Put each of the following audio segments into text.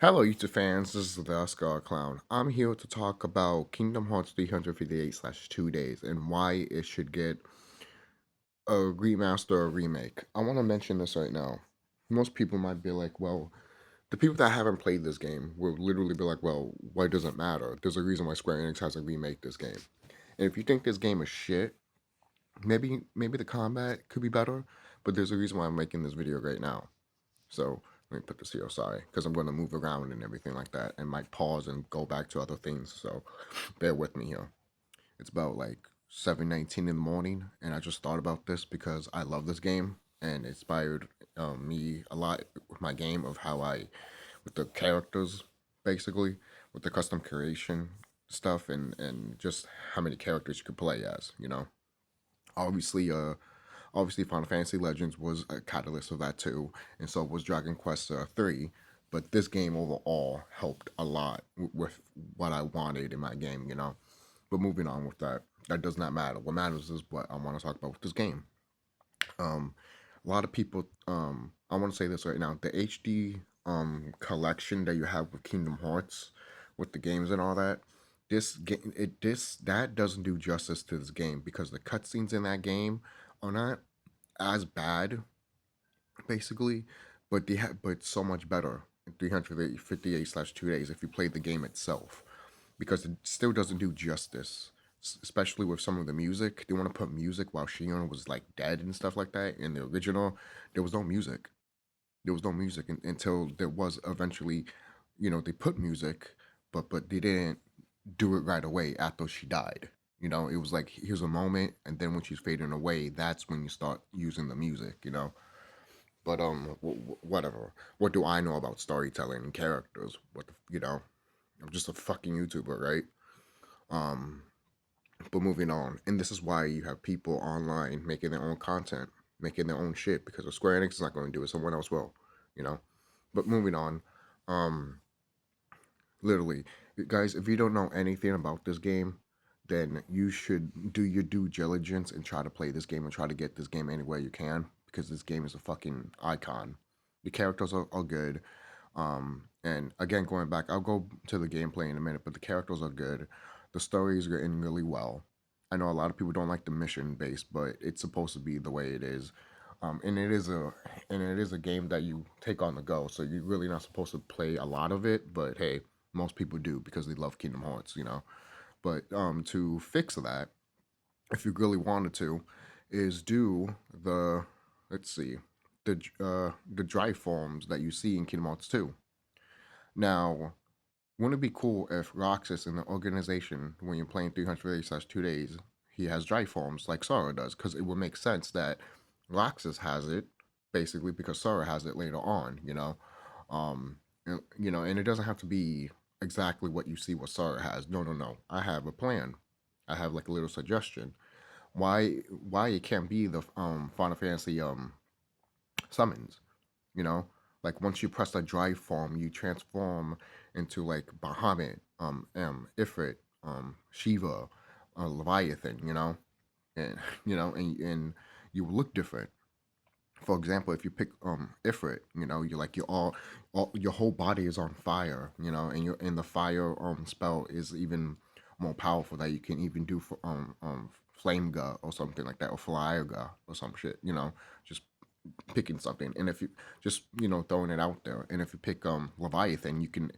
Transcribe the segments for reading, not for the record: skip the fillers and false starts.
Hello, YouTube fans. This is TheSkullKlown. I'm here to talk about Kingdom Hearts 358/2 days and why it should get a remaster or remake. I want to mention this right now. Most people might be like, well, the people that haven't played this game will literally be like, well, why does it matter? There's a reason why Square Enix hasn't remade this game. And if you think this game is shit, maybe the combat could be better, but there's a reason why I'm making this video right now. So let me put this here, sorry, because I'm going to move around and everything like that and might pause and go back to other things. So bear with me here. It's about like 7:19 in the morning, and I just thought about this because I love this game and it inspired me a lot with my game of how with the characters, basically, with the custom creation stuff and just how many characters you could play as. Obviously, obviously Final Fantasy Legends was a catalyst of that too, and so was Dragon Quest 3. But this game overall helped a lot with what I wanted in my game. But moving on with that, that does not matter. What matters is what I want to talk about with this game. A lot of people, I want to say this right now: the HD collection that you have with Kingdom Hearts, with the games and all that. That doesn't do justice to this game because the cutscenes in that game are not as bad, basically, but but so much better in 358/2 days if you play the game itself, because it still doesn't do justice, especially with some of the music. They want to put music while Shion was like dead and stuff like that. In the original, there was no music. There was no music until there was eventually, they put music, but they didn't do it right away after she died. It was like here's a moment, and then when she's fading away, that's when you start using the music. But whatever. What do I know about storytelling and characters? I'm just a fucking YouTuber, right? Um, but moving on, and this is why you have people online making their own content, making their own shit, because if Square Enix is not going to do it, someone else will, you know. But moving on, um, literally, guys, if you don't know anything about this game, then you should do your due diligence and try to play this game and try to get this game anywhere you can, because this game is a fucking icon. The characters are good. And again, going back, I'll go to the gameplay in a minute, but the characters are good. The story is written really well. I know a lot of people don't like the mission based, but it's supposed to be the way it is. And it is a game that you take on the go, so you're really not supposed to play a lot of it. But hey, most people do because they love Kingdom Hearts. But to fix that, if you really wanted to, is do the let's see, the dry forms that you see in Kingdom Hearts 2. Now, wouldn't it be cool if Roxas in the organization, when you're playing 380/2 days, he has dry forms like Sora does? Because it would make sense that Roxas has it, basically, because Sora has it later on. And it doesn't have to be exactly what you see what Sora has. No, no, no. I have a plan. I have like a little suggestion. Why it can't be the Final Fantasy summons, you know? Like once you press the drive form, you transform into like Bahamut, Ifrit, Shiva, Leviathan. And and you look different. For example, if you pick Ifrit, you're like all your whole body is on fire, and the fire spell is even more powerful that you can even do for flame gu or something like that, or fire gu or some shit. Just picking something, and if you just throwing it out there, and if you pick Leviathan, you can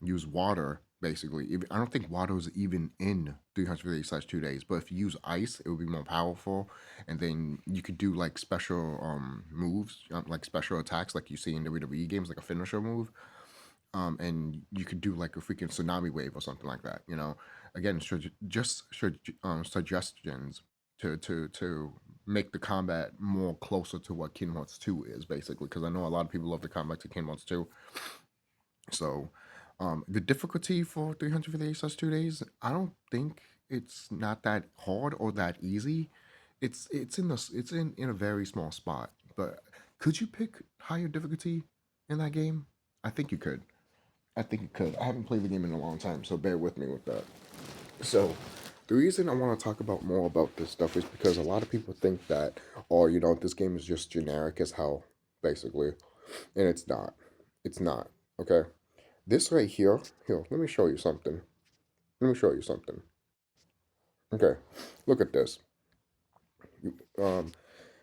use water basically. I don't think water is even in 380/2 days, but if you use ice, it would be more powerful, and then you could do like special moves, like special attacks, like you see in WWE games, like a finisher move. And you could do like a freaking tsunami wave or something like that. Again, suggestions to make the combat more closer to what Kingdom Hearts 2 is, basically, because I know a lot of people love the combat to Kingdom Hearts 2. So, the difficulty for 358/2 days, I don't think it's not that hard or that easy. It's in a very small spot. But could you pick higher difficulty in that game? I think you could. I think you could. I haven't played the game in a long time, so bear with me with that. So, the reason I want to talk about more about this stuff is because a lot of people think that, oh, this game is just generic as hell, basically, and it's not. It's not. Okay. This right here, let me show you something. Let me show you something. Okay, look at this. Um,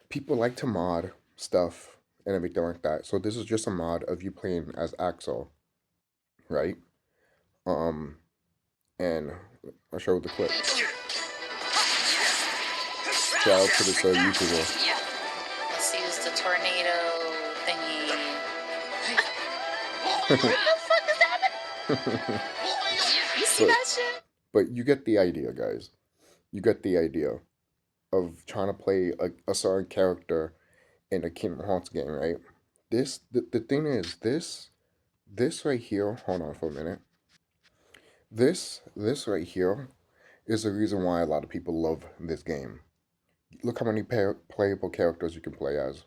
People like to mod stuff and everything like that. So this is just a mod of you playing as Axel, right? Um, and I'll show the clip. Shout out to this YouTuber. Yeah. Let's use the tornado thingy. What the fuck is happening? You see But that shit? but you get the idea, guys. You get the idea of trying to play a certain character in a Kingdom Hearts game, right? The thing is this right here. Hold on for a minute. This right here is the reason why a lot of people love this game. Look how many playable characters you can play as.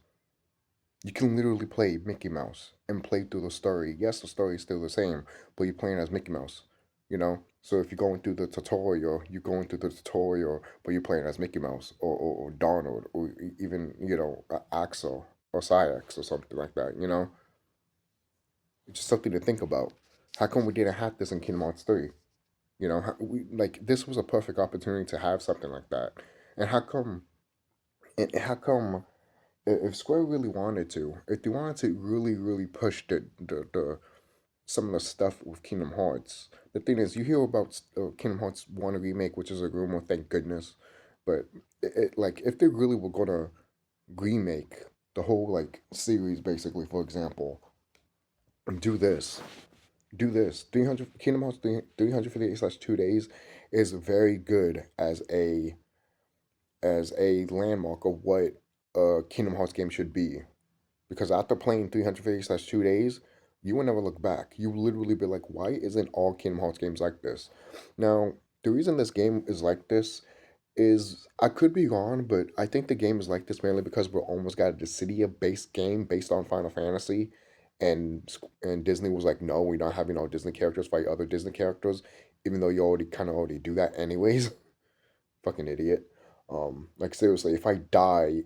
You can literally play Mickey Mouse and play through the story. Yes, the story is still the same, but you're playing as Mickey Mouse. You know, so if you're going through the tutorial, you're going through the tutorial, but you're playing as Mickey Mouse or Donald or even Axel or Cyx or something like that. You know, it's just something to think about. How come we didn't have this in Kingdom Hearts 3? You know, we like this was a perfect opportunity to have something like that. And how come? And how come? If Square really wanted to, if they wanted to really push the some of the stuff with Kingdom Hearts, the thing is, you hear about Kingdom Hearts One remake, which is a rumor, thank goodness. But like, if they really were gonna remake the whole like series, basically, for example, and do this. 300 Kingdom Hearts 358/2 days is very good as a landmark of what a Kingdom Hearts game should be. Because after playing 358/2 days, you will never look back. You will literally be like, why isn't all Kingdom Hearts games like this? Now, the reason this game is like this is I could be wrong, but I think the game is like this mainly because we're almost got a Dissidia based game based on Final Fantasy, and Disney was like, no, we're not having all Disney characters fight other Disney characters, even though you already kind of already do that anyways. Fucking idiot. Like seriously, if I die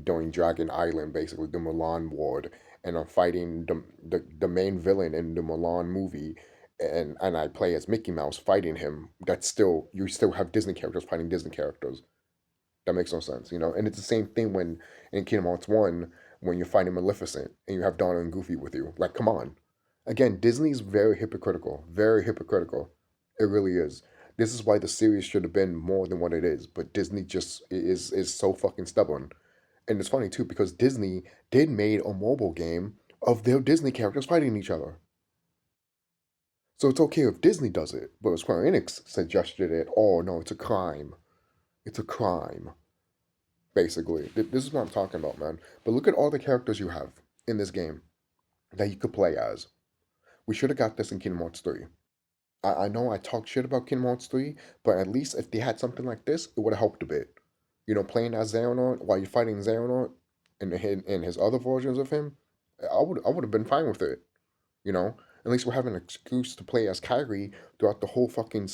during Dragon Island, basically the Mulan Ward, and I'm fighting the main villain in the Mulan movie, and I play as Mickey Mouse fighting him, that's still you still have Disney characters fighting Disney characters. That makes no sense, you know. And it's the same thing when in Kingdom Hearts 1 when you're fighting Maleficent and you have Donald and Goofy with you. Like, come on. Again, Disney's very hypocritical. Very hypocritical. It really is. This is why the series should have been more than what it is, but Disney just is so fucking stubborn. And it's funny too because Disney did made a mobile game of their Disney characters fighting each other. So it's okay if Disney does it, but if Square Enix suggested it, oh no, it's a crime. It's a crime. Basically. This is what I'm talking about, man. But look at all the characters you have in this game that you could play as. We should have got this in Kingdom Hearts 3. I know I talk shit about Kingdom Hearts 3, but at least if they had something like this, it would have helped a bit. You know, playing as Xehanort while you're fighting Xehanort and his other versions of him, I would have been fine with it. You know, at least we're having an excuse to play as Kyrie throughout the whole fucking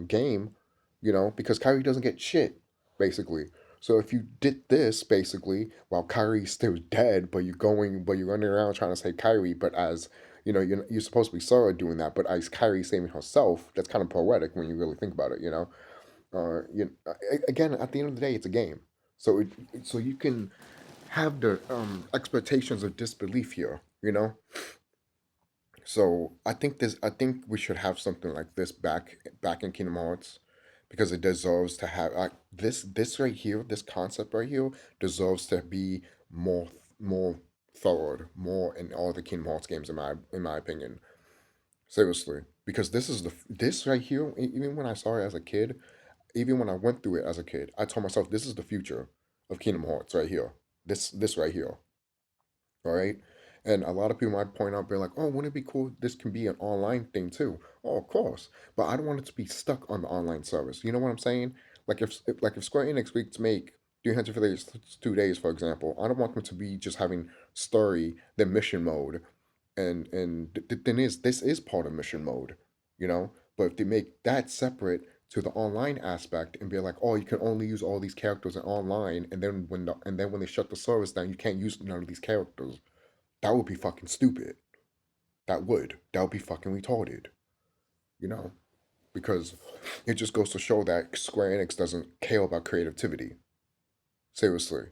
game. You know, because Kyrie doesn't get shit basically. So if you did this basically while Kyrie's still dead, but you're running around trying to save Kyrie, but as you know, you're supposed to be Sora doing that, but as Kyrie saving herself, that's kind of poetic when you really think about it. You know, again, at the end of the day, it's a game, so so you can have the expectations of disbelief here. You know, so I think we should have something like this back in Kingdom Hearts because it deserves to have this right here, this concept right here deserves to be more more thorough, more in all the Kingdom Hearts games in my opinion. Seriously, because this right here, even when I saw it as a kid, even when I went through it as a kid, I told myself this is the future of Kingdom Hearts right here. This right here. All right. And a lot of people might point out, be like, oh, wouldn't it be cool? If this can be an online thing too. Oh, of course. But I don't want it to be stuck on the online service. You know what I'm saying? Like if Square Enix weeks make 352 days, for example, I don't want them to be just having story, then mission mode. And the thing is, this is part of mission mode, you know? But if they make that separate to the online aspect and be like, oh, you can only use all these characters in online, and then when they shut the service down, you can't use none of these characters. That would be fucking stupid. That would be fucking retarded, you know? Because it just goes to show that Square Enix doesn't care about creativity. Seriously.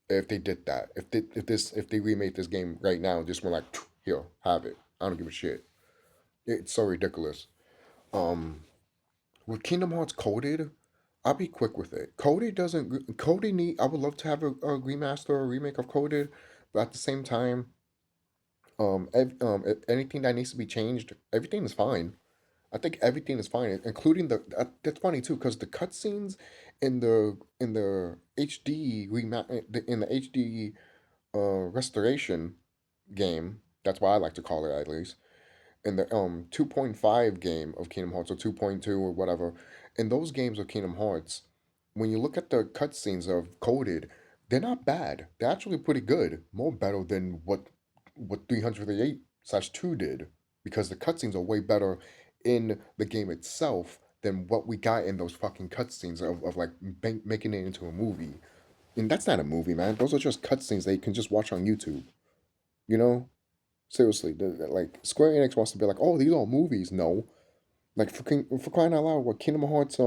If they did that, if they remade this game right now and just went like, here, have it. I don't give a shit. It's so ridiculous. Um, with Kingdom Hearts coded, I'll be quick with it. Coded need. I would love to have a remaster or a remake of coded, but at the same time, if anything that needs to be changed, everything is fine. I think everything is fine, including that's funny too, because the cutscenes in the HD in the HD restoration game. That's why I like to call it, at least. In the 2.5 game of Kingdom Hearts, or 2.2 or whatever, in those games of Kingdom Hearts, when you look at the cutscenes of coded, they're not bad. They're actually pretty good. More better than what 338/2 did, because the cutscenes are way better in the game itself than what we got in those fucking cutscenes of like making it into a movie. And that's not a movie, man. Those are just cutscenes that you can just watch on YouTube. You know, seriously, like Square Enix wants to be like, oh, these are movies. No, like for crying out loud, what Kingdom Hearts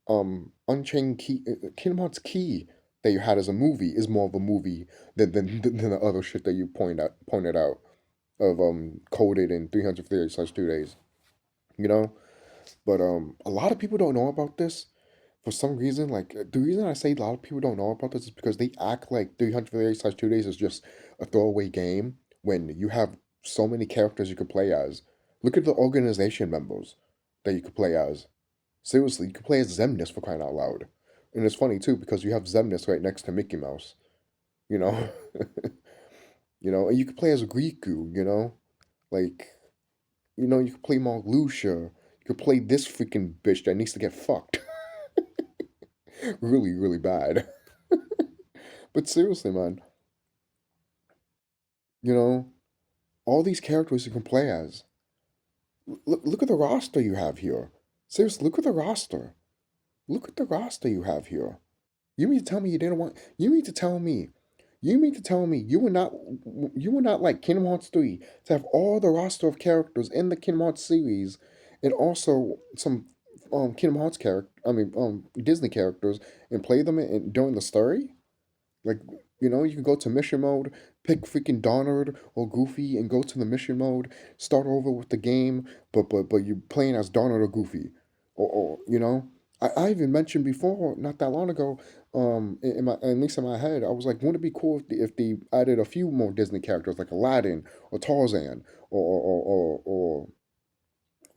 Unchained Key, Kingdom Hearts Key that you had as a movie is more of a movie than the other shit that you pointed out of coded in 358/2 days. You know, but a lot of people don't know about this for some reason. Like the reason I say a lot of people don't know about this is because they act like 358/2 days is just a throwaway game when you have so many characters you could play as. Look at the organization members that you could play as. Seriously, you could play as Zemnis, for crying out loud. And it's funny too because you have Zemnis right next to Mickey Mouse. You know, and you could play as Riku. Like you could play Marluxia. You could play this freaking bitch that needs to get fucked. Really, really bad. But seriously, man, you know, all these characters you can play as. Look at the roster you have here. Seriously, look at the roster. Look at the roster you have here. You mean to tell me you didn't want? You mean to tell me? You mean to tell me you would not like Kingdom Hearts 3 to have all the roster of characters in the Kingdom Hearts series, and also some Kingdom Hearts character, I mean Disney characters, and play them during the story? Like, you can go to mission mode, pick freaking Donald or Goofy, and go to the mission mode, start over with the game, but you're playing as Donald or Goofy, or I even mentioned before, not that long ago, in my at least in my head, I was like, wouldn't it be cool if they added a few more Disney characters like Aladdin or Tarzan or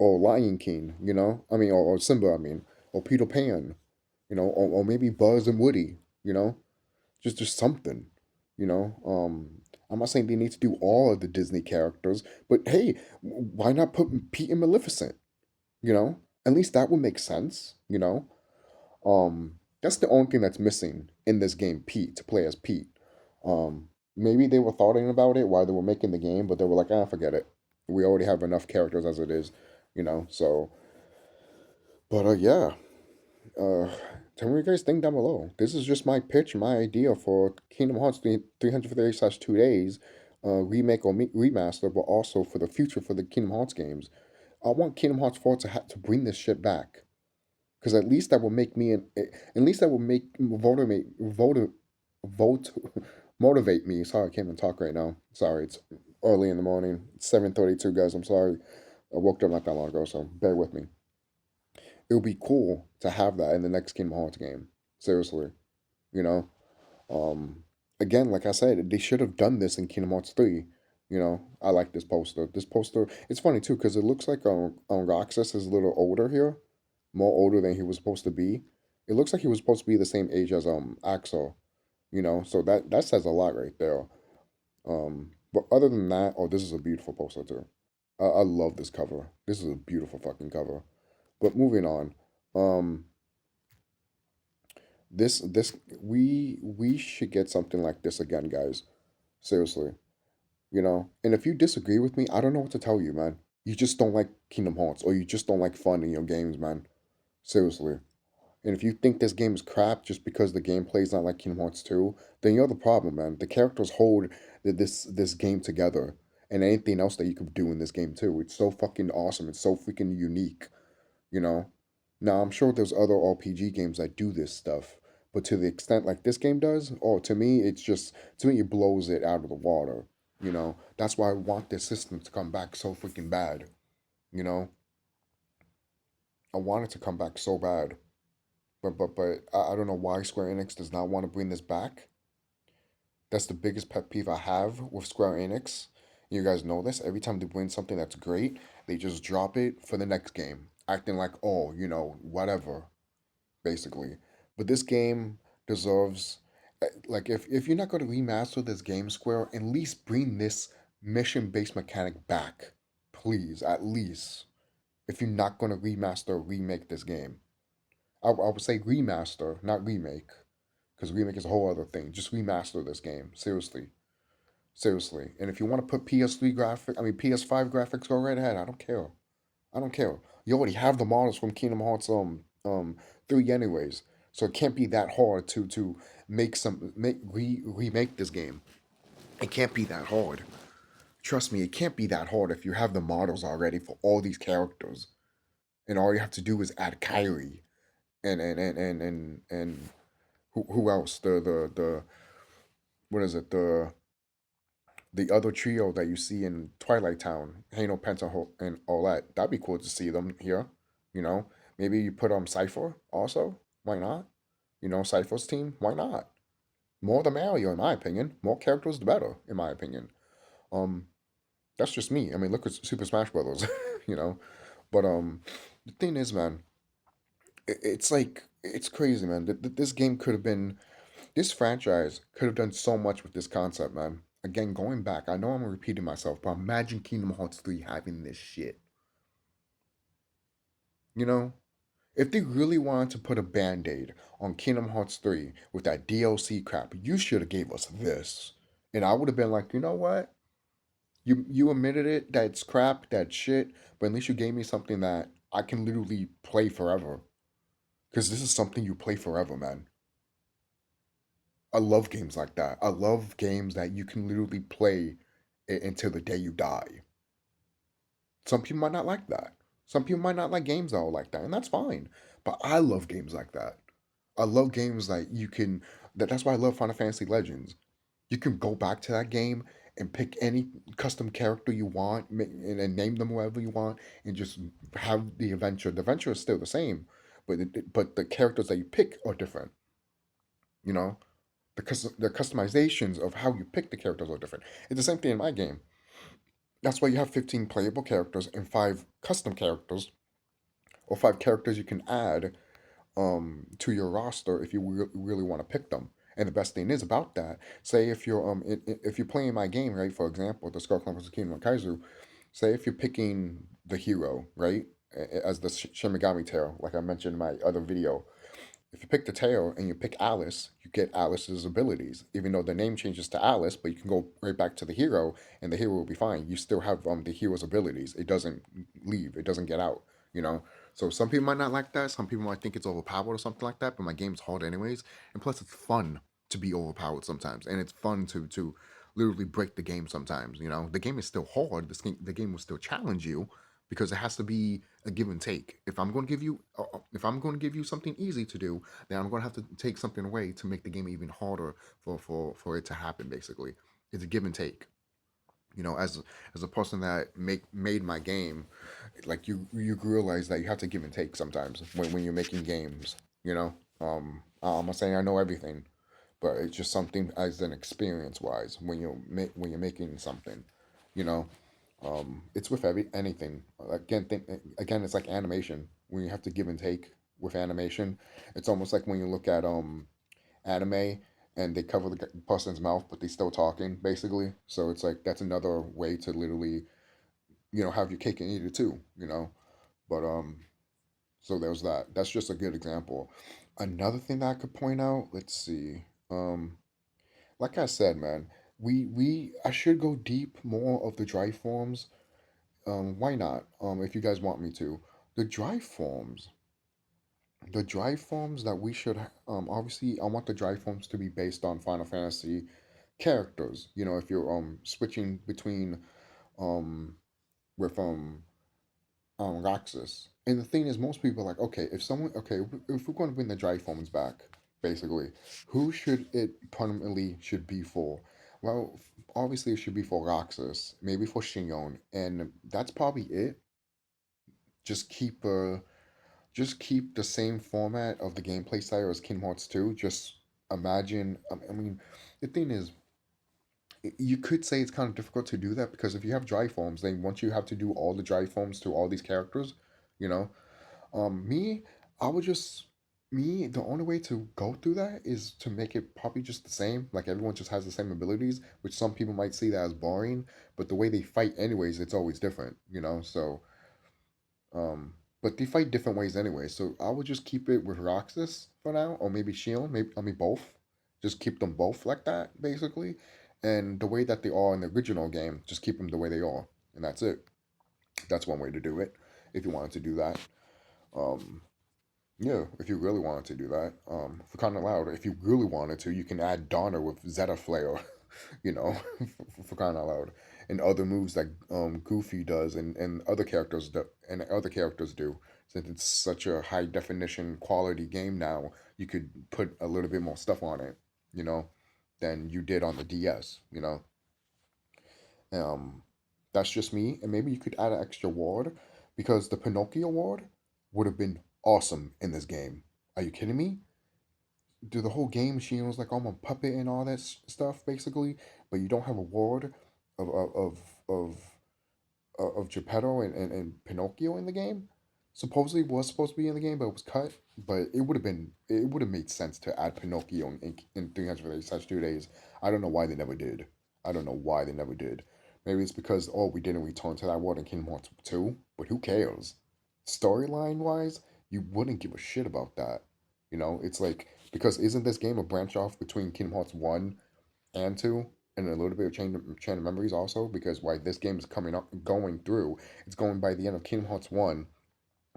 Lion King, or Simba, or Peter Pan, or maybe Buzz and Woody, just something, you know. I'm not saying they need to do all of the Disney characters, but hey, why not put Pete and Maleficent? At least that would make sense. That's the only thing that's missing in this game, Pete, to play as Pete. Maybe they were thoughting about it while they were making the game, but they were like, ah, forget it. We already have enough characters as it is, So, but yeah, uh, tell me what you guys think down below. This is just my pitch, my idea for Kingdom Hearts 358/2 days, remake or remaster, but also for the future for the Kingdom Hearts games. I want Kingdom Hearts 4 to bring this shit back, because at least that will make at least that will make vote motivate me. Sorry, I can't even talk right now. Sorry, it's early in the morning. It's 7:32, guys. I'm sorry. I woke up not that long ago, so bear with me. It would be cool to have that in the next Kingdom Hearts game. Seriously, you know. Um, Again, like I said, they should have done this in Kingdom Hearts 3. I like this poster. This poster, it's funny too because it looks like Roxas is a little older here, more older than he was supposed to be. It looks like he was supposed to be the same age as Axel. So that says a lot right there. But other than that, oh, this is a beautiful poster too. I love this cover. This is a beautiful fucking cover. But moving on. Um, this we should get something like this again, guys. Seriously, And if you disagree with me, I don't know what to tell you, man. You just don't like Kingdom Hearts, or you just don't like fun in your games, man. Seriously. And if you think this game is crap just because the gameplay is not like Kingdom Hearts 2, then you're the problem, man. The characters hold this game together. and anything else that you could do in this game too. It's so fucking awesome. It's so freaking unique, you know. Now I'm sure there's other RPG games that do this stuff, but to the extent like this game does, oh, to me it's just to me it blows it out of the water. You know, that's why I want this system to come back so freaking bad. You know, I want it to come back so bad, but I don't know why Square Enix does not want to bring this back. That's the biggest pet peeve I have with Square Enix. You guys know this. Every time they bring something that's great, they just drop it for the next game, acting like, oh, you know, whatever, basically. But this game deserves, like, if you're not going to remaster this game, Square, at least bring this mission-based mechanic back, please. At least, if you're not going to remaster or remake this game, I would say remaster, not remake, because remake is a whole other thing. Just remaster this game, seriously. Seriously. And if you want to put PS3 graphics, I mean PS5 graphics, go right ahead. I don't care. I don't care. You already have the models from Kingdom Hearts 3 anyways. So it can't be that hard to remake this game. It can't be that hard. Trust me, it can't be that hard if you have the models already for all these characters. And all you have to do is add Kyrie and who else? The what is it? The other trio that you see in Twilight Town, Hano, Penta, and all that. That'd be cool to see them here. You know, maybe you put Cipher also. Why not? You know, Cypher's team. Why not? More the merrier, in my opinion. More characters, the better, in my opinion. Um, that's just me. I mean, look at Super Smash Brothers. You know, but the thing is, man, it's like it's crazy, man. This game could have been this franchise could have done so much with this concept, man. Again, going back, I know I'm repeating myself, but imagine Kingdom Hearts 3 having this shit. You know? If they really wanted to put a band-aid on Kingdom Hearts 3 with that DLC crap, you should have gave us this. And I would have been like, you know what? You admitted it, that it's crap, that shit, but at least you gave me something that I can literally play forever. Because this is something you play forever, man. I love games like that. I love games that you can literally play until the day you die. Some people might not like that. Some people might not like games that are like that, and that's fine. But I love games like that. I love games that you can. That's why I love Final Fantasy Legends. You can go back to that game and pick any custom character you want and name them whoever you want, and just have the adventure. The adventure is still the same, but the characters that you pick are different. You know, the customizations of how you pick the characters are different. It's the same thing in my game. That's why you have 15 playable characters and 5 custom characters, or 5 characters you can add to your roster if you really want to pick them. And the best thing is about that, say if you're if you're playing my game, right? For example, the Skull Clan vs. Kingdom Kaizu. Say if you're picking the hero, right, as the Shimigami tail, like I mentioned in my other video, if you pick the tail and you pick Alice, you get Alice's abilities. Even though the name changes to Alice, but you can go right back to the hero, and the hero will be fine. You still have the hero's abilities. It doesn't leave. It doesn't get out. You know. So some people might not like that. Some people might think it's overpowered or something like that. But my game's hard anyways, and plus it's fun to be overpowered sometimes, and it's fun to literally break the game sometimes. You know, the game is still hard. The game will still challenge you because it has to be a give and take. If I'm going to give you something easy to do, then I'm going to have to take something away to make the game even harder for it to happen. Basically, it's a give and take. You know, as a person that made my game, like you realize that you have to give and take sometimes when you're making games. You know, I'm not saying I know everything, but it's just something as an experience wise when you're making something. You know, it's with anything. Again, it's like animation. When you have to give and take with animation, it's almost like when you look at anime and they cover the person's mouth, but they still talking basically. So it's like that's another way to literally have your cake and eat it too. But so there's that. That's just a good example. Another thing that I could point out. Let's see. Like I said, man, we I should go deep more of the dry forms. Why not? If you guys want me to, the dry forms, the dry forms that we should, obviously, I want the dry forms to be based on Final Fantasy characters. You know, if you're switching between, um with Roxas. And the thing is, most people are like, okay, if we're going to bring the dry phones back, basically, who should it permanently should be for? Well, obviously it should be for Roxas, maybe for Shinyon, and that's probably it. Just keep just keep the same format of the gameplay style as Kingdom Hearts 2. Just imagine, I mean, the thing is, you could say it's kind of difficult to do that because if you have dry forms, then once you have to do all the dry forms to all these characters, you know, me, I would just the only way to go through that is to make it probably just the same. Like everyone just has the same abilities, which some people might see that as boring, but the way they fight anyways, it's always different, you know? So, um, but they fight different ways anyway. So I would just keep it with Roxas for now, or maybe Shield, maybe I mean both. Just keep them both like that, basically. And the way that they are in the original game, just keep them the way they are. And that's it. That's one way to do it, if you wanted to do that. Um, Yeah, if you really wanted to do that, for kind of loud, if you really wanted to, you can add Donner with Zeta Flare, you know, for kind of loud, and other moves that Goofy does, and other characters do. Since it's such a high definition quality game now, you could put a little bit more stuff on it, you know, than you did on the DS, you know. Um, that's just me, and maybe you could add an extra ward because the Pinocchio ward would have been awesome in this game. Are you kidding me? Do the whole game she was like I'm a puppet and all that stuff basically, but you don't have a ward of of of of, of Geppetto and Pinocchio in the game. Supposedly was supposed to be in the game, but it was cut. But it would have made sense to add Pinocchio in 300 days. I don't know why they never did. I don't know why they never did. Maybe it's because we didn't return to that world in Kingdom Hearts 2, but who cares? Storyline wise, you wouldn't give a shit about that. You know, it's like because isn't this game a branch off between Kingdom Hearts 1 and 2 and a little bit of chain of memories also because why this game is coming up going through it's going by the end of Kingdom Hearts 1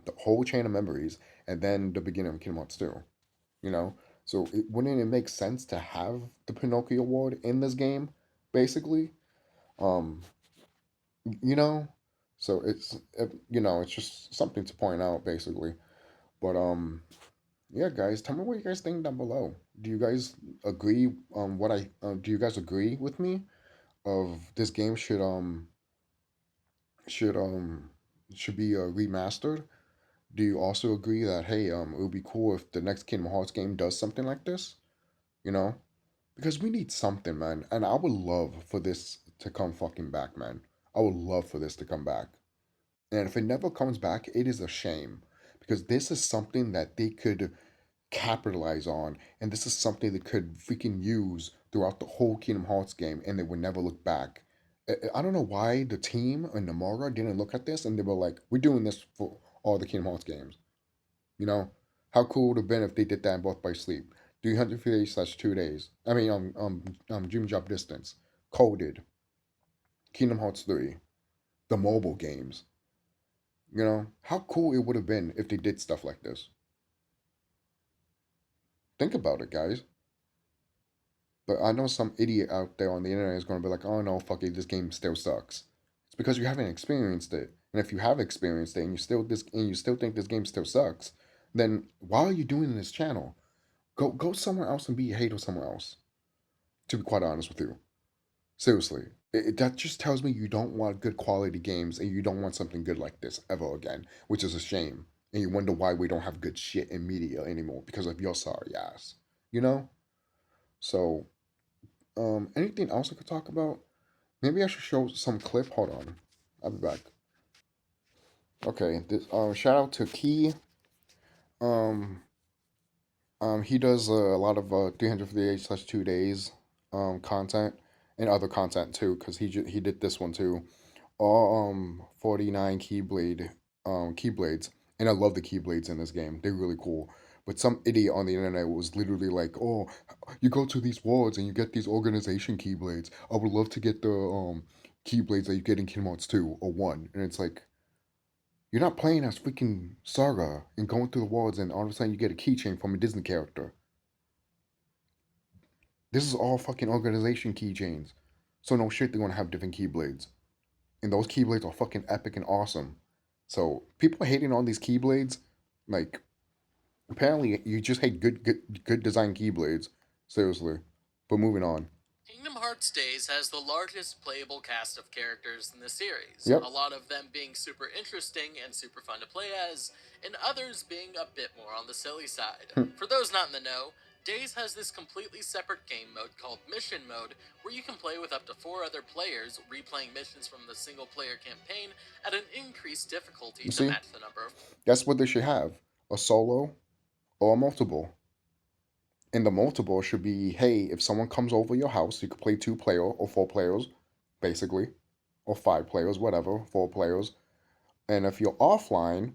the whole chain of memories and then the beginning of Kingdom Hearts 2, you know, so wouldn't it make sense to have the Pinocchio award in this game basically, um you know, so it's just something to point out basically, but yeah, guys, tell me what you guys think down below. Do you guys agree what I do you guys agree with me of this game should should be remastered? Do you also agree that hey, it would be cool if the next Kingdom Hearts game does something like this? You know, because we need something, man. And I would love for this to come fucking back, man. I would love for this to come back. And if it never comes back, it is a shame because this is something that they could capitalize on, and this is something they could freaking use throughout the whole Kingdom Hearts game, and they would never look back. I don't know why the team and Nomura didn't look at this and they were like, "We're doing this for all the Kingdom Hearts games." You know, how cool would it have been if they did that in Both by Sleep, 350 days/2 days. I mean, Dream Job Distance, Coded, Kingdom Hearts 3, the mobile games. You know, how cool it would have been if they did stuff like this. Think about it, guys. But I know some idiot out there on the internet is going to be like, "Oh no, fuck it, this game still sucks." It's because you haven't experienced it. And if you have experienced it and you still think this game still sucks, then why are you doing this channel? Go somewhere else and be a hater somewhere else. To be quite honest with you, seriously, that just tells me you don't want good quality games and you don't want something good like this ever again, which is a shame. And you wonder why we don't have good shit in media anymore because of your sorry ass. You know. So, anything else I could talk about? Maybe I should show some clip. Hold on. I'll be back. Okay. This shout out to Key. Um he does a lot of 358/2 days content and other content too cuz he did this one too. All 49 keyblades and I love the keyblades in this game. They're really cool. But some idiot on the internet was literally like, "Oh, you go to these wards and you get these organization keyblades. I would love to get the keyblades that you get in Kingdom Hearts 2 or 1." And it's like, you're not playing as freaking Saga and going through the walls and all of a sudden you get a keychain from a Disney character. This is all fucking organization keychains. So no shit they're gonna have different keyblades. and those keyblades are fucking epic and awesome. So people hating on these keyblades, like apparently you just hate good design keyblades. Seriously. But moving on. Kingdom Hearts Days has the largest playable cast of characters in the series, Yep. a lot of them being super interesting and super fun to play as, and others being a bit more on the silly side. For those not in the know, Days has this completely separate game mode called Mission Mode, where you can play with up to 4 other players, replaying missions from the single player campaign at an increased difficulty You to see? match the number of. That's what they should have. A solo or a multiple. And the multiple should be, hey, if someone comes over your house, you could play 2 player or 4 players, basically. Or 5 players, whatever, 4 players. And if you're offline,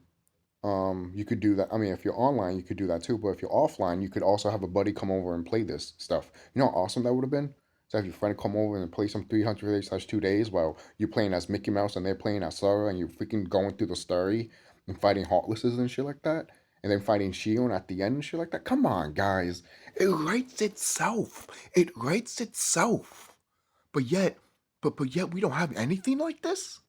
you could do that. I mean, if you're online, you could do that too. But if you're offline, you could also have a buddy come over and play this stuff. You know how awesome that would have been? To have your friend come over and play some 300 days/2 days while you're playing as Mickey Mouse and they're playing as Sarah and you're freaking going through the story and fighting Heartlesses and shit like that. And then fighting Shion at the end and shit like that. Come on, guys. It writes itself. It writes itself. But yet, but yet we don't have anything like this?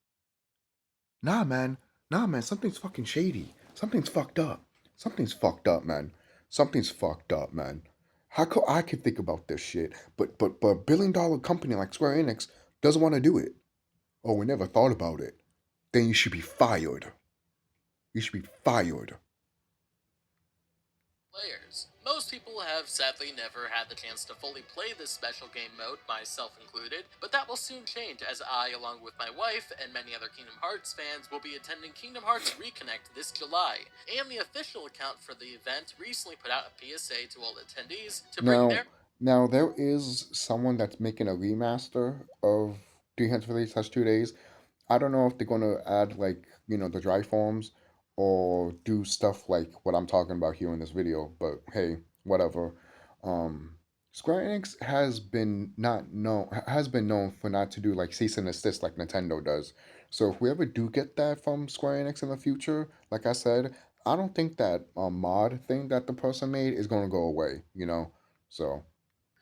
Nah, man. Nah, man. Something's fucking shady. Something's fucked up. Something's fucked up, man. Something's fucked up, man. How could I could think about this shit, but a $1 billion company like Square Enix doesn't want to do it? Oh, we never thought about it. Then you should be fired. You should be fired. Players. Most people have sadly never had the chance to fully play this special game mode, myself included, but that will soon change as I, along with my wife and many other Kingdom Hearts fans, will be attending Kingdom Hearts Reconnect this July. And the official account for the event recently put out a PSA to all attendees to bring Now, their. now there is someone that's making a remaster of 300 days/2 days. I don't know if they're gonna add like the dry forms or do stuff like what I'm talking about here in this video. But hey, whatever. Um, Square Enix has been known for not to do like cease and desist like Nintendo does. So if we ever do get that from Square Enix in the future, like I said, I don't think that mod thing that the person made is gonna go away. So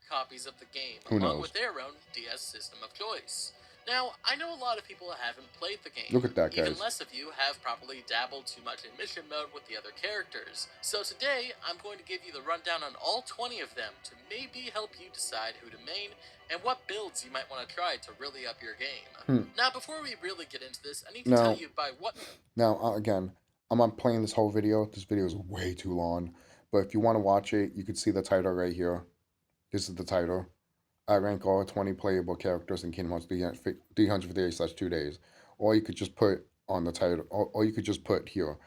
Copies of the game, who along knows? with their own DS system of choice. Now, I know a lot of people haven't played the game. Look at that, Even guys. less of you have properly dabbled too much in mission mode with the other characters. So today, I'm going to give you the rundown on all 20 of them to maybe help you decide who to main and what builds you might want to try to really up your game. Now, before we really get into this, I need to tell Now, you by what. Again, I'm not playing this whole video. This video is way too long. But if you want to watch it, you can see the title right here. This is the title. I rank all 20 playable characters in Kingdom Hearts 358/2 days. Or you could just put on the title, or you could just put here,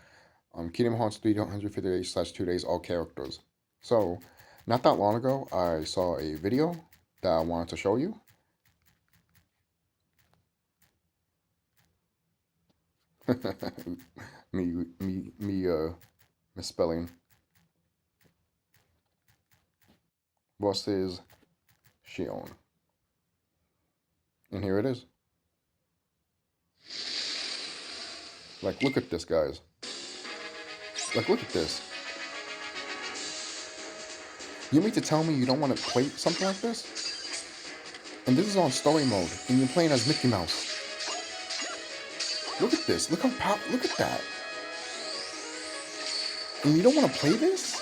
Kingdom Hearts 358/2 days, all characters. So, not that long ago, I saw a video that I wanted to show you. Misspelling. Versus Shion. And here it is. Like, look at this, guys. Like, look at this. You mean to tell me you don't want to play something like this? And this is on story mode, and you're playing as Mickey Mouse. Look at this. Look at that. And you don't want to play this?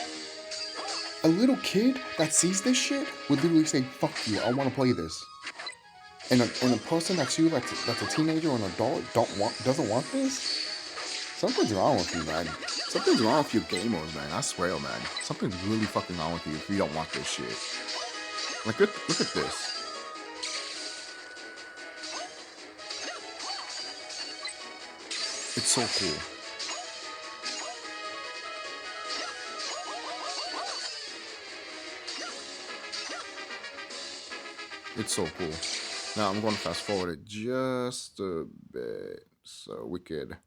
A little kid that sees this shit would literally say, "Fuck you, I want to play this." And a person that's a teenager or an adult doesn't want this? Something's wrong with you, man. Something's wrong with you gamers, man. I swear, man. Something's really fucking wrong with you if you don't want this shit. Like, look at this. It's so cool. It's so cool. Now, I'm going to fast forward it just a bit so we could...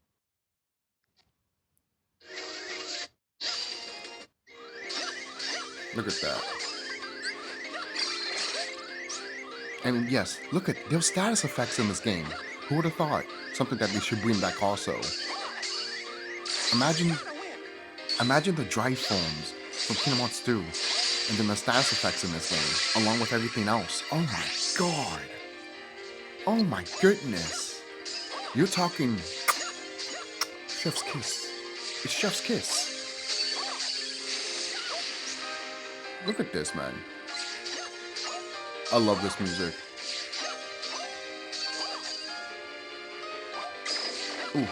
Look at that. And yes, look at there's status effects in this game. Who would have thought? Something that they should bring back also. Imagine the dry forms from Kingdom Hearts 2 and then the status effects in this game, along with everything else. Oh my god. Oh my goodness. You're talking chef's kiss. It's chef's kiss. Look at this, man. I love this music. Ooh.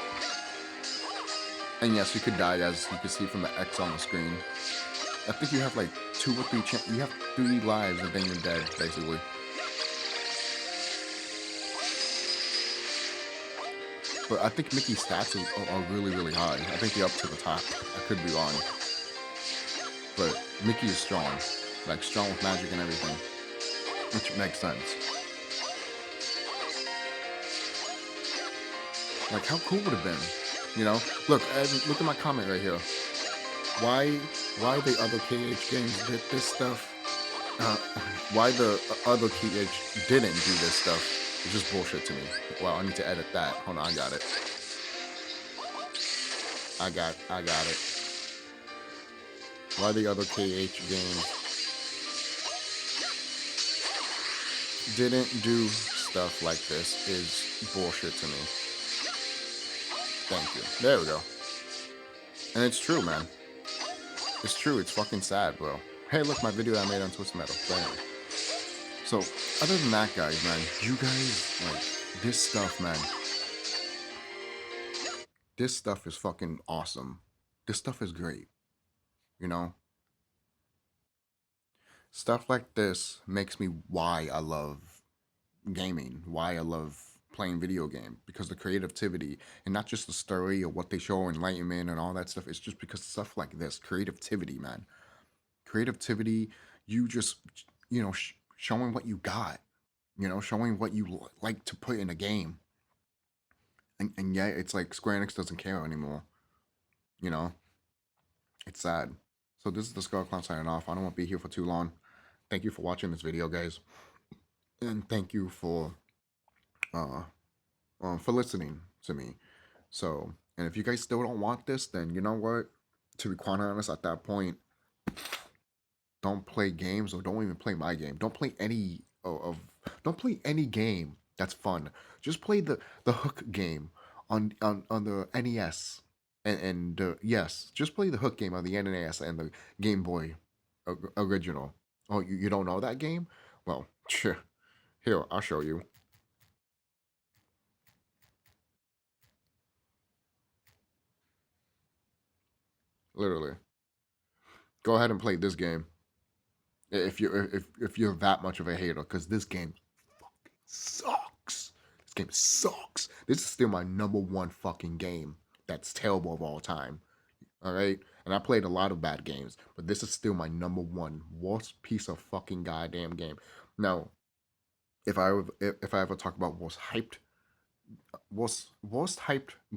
And yes, you could die, as you can see from the X on the screen. I think you have like 2 or 3 you have 3 lives and then you're dead, basically. But I think Mickey's stats are really, really high. I think they're up to the top. I could be wrong. But Mickey is strong. Like, strong with magic and everything. Which makes sense. Like, how cool would it have been? You know? Look at my comment right here. Why the other KH games did this stuff? Why the other KH didn't do this stuff? It's just bullshit to me. Well, I need to edit that. Hold on, I got it. I got it. Why the other KH games didn't do stuff like this is bullshit to me. Thank you. There we go. And it's true, man. It's true. It's fucking sad, bro. Hey, look, my video I made on Twisted Metal. But anyway. So, other than that, guys, man, you guys, like, this stuff, man. This stuff is fucking awesome. This stuff is great. You know? Stuff like this makes me why I love gaming, why I love playing video game, because the creativity and not just the story or what they show, enlightenment and all that stuff. It's just because stuff like this, creativity, man. Creativity, you just, you know, showing what you got, you know, showing what you like to put in a game. And yet it's like Square Enix doesn't care anymore. You know, it's sad. So this is the TheSkullKlown signing off. I don't want to be here for too long. Thank you for watching this video, guys, and thank you for listening to me. So, and if you guys still don't want this, then you know what? To be quite honest, at that point, don't play games, or don't even play my game. Don't play any don't play any game that's fun. Just play the hook game on the NES. And yes, just play the hook game on the NES and the Game Boy original. Oh, you don't know that game? Well, sure. Here, I'll show you. Literally. Go ahead and play this game. If you're that much of a hater, because this game fucking sucks. This game sucks. This is still my #1 fucking game that's terrible of all time. All right, and I played a lot of bad games, but this is still my #1 worst piece of fucking goddamn game. Now, if I ever talk about worst hyped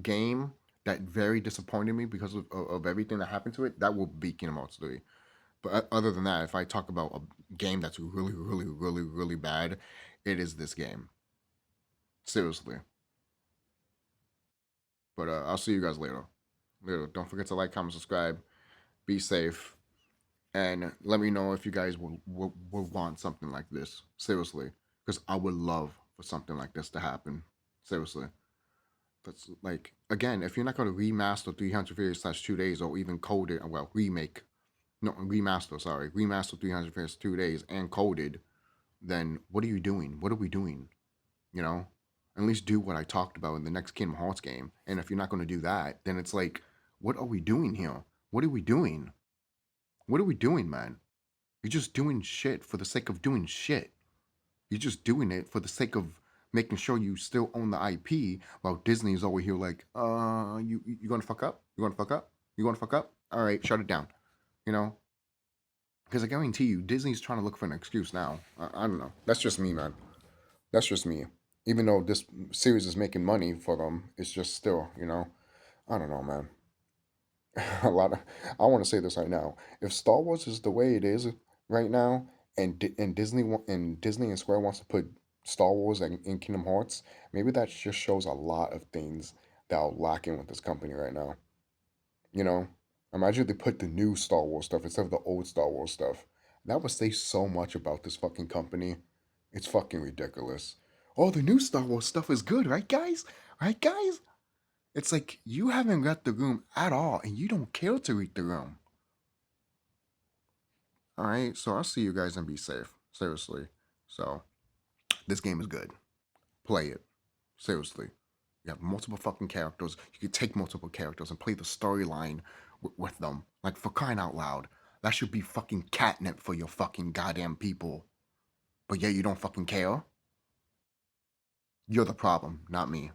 game that very disappointed me because of everything that happened to it, that will be Kingdom Hearts 3. But other than that, if I talk about a game that's really, really, really, really bad, it is this game. Seriously. But I'll see you guys later. Don't forget to like, comment, subscribe. Be safe. And let me know if you guys will want something like this. Seriously. Because I would love for something like this to happen. Seriously. That's like, again, if you're not going to remaster 300 days or even code it, well, remake. No, remaster, sorry. Remaster 300 days and coded, then what are you doing? What are we doing? You know? At least do what I talked about in the next Kingdom Hearts game. And if you're not going to do that, then it's like, what are we doing here? What are we doing? What are we doing, man? You're just doing shit for the sake of doing shit. You're just doing it for the sake of making sure you still own the IP, while Disney is over here like, you gonna fuck up? You gonna fuck up? You gonna fuck up? All right, shut it down. You know? Because I guarantee you, Disney's trying to look for an excuse now. I don't know. That's just me, man. That's just me. Even though this series is making money for them, it's just still, you know, I don't know, man. A lot of, I want to say this right now. If Star Wars is the way it is right now, and Disney and Square wants to put Star Wars in Kingdom Hearts, maybe that just shows a lot of things that are lacking with this company right now. You know, imagine if they put the new Star Wars stuff instead of the old Star Wars stuff. That would say so much about this fucking company. It's fucking ridiculous. all the new Star Wars stuff is good, right, guys? Right, guys? It's like you haven't read the room at all, and you don't care to read the room. All right, so I'll see you guys and be safe. Seriously. So, this game is good. Play it. Seriously. You have multiple fucking characters. You can take multiple characters and play the storyline with them. Like, for crying out loud. That should be fucking catnip for your fucking goddamn people. But yeah, you don't fucking care? You're the problem, not me.